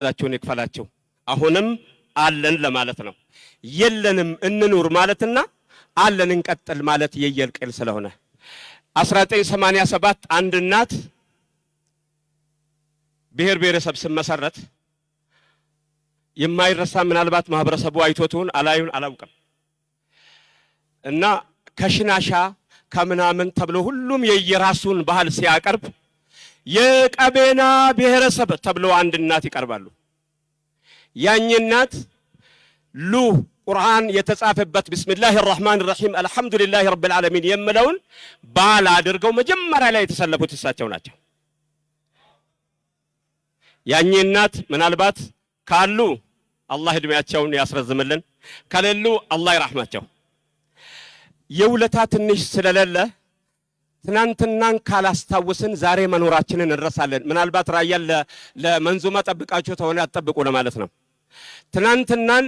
ዛቸውን ይክፈላቸው። አሁንም አለን ለማለት ነው። የለንም እንኑር ማለትና አለን እንቀጥል ማለት የየልቅል ስለሆነ 1987 አንድ እናት ብሔር ብሔረሰብ ስመሰረት የማይረሳ ምናልባት ማህበረሰቡ አይቶቱን አላዩን አላውቅም እና ከሽናሻ ከምናምን ተብሎ ሁሉም የየራሱን ባህል ሲያቀርብ የቀቤና ብሔረሰብ ተብሎ አንድ እናት ይቀርባሉ። ያኝ እናት ሉ ቁርአን የተጻፈበት ቢስሚላሂ الرحمن الرحيم አልহামዱሊላሂ ረብል ዓለሚን የሚለውን ባል አድርገው መጀመሪያ ላይ የተሰለፉት እሳቸው ናቸው። ያኝ እናት ምናልባት ካሉ አላህ እድሜያቸውን ያስረዝምልን፣ ከሌሉ አላህ ይራህማቸው። የውለታ ትንሽ ስለሌለ ትናንትናን ካላስታውስን ዛሬ መኖራችንን እንረሳለን። ምናልባት ራያን ለመንዙማ ጠብቃችሁ ተሆነ አትጠብቁ ለማለት ነው። ትናንትናን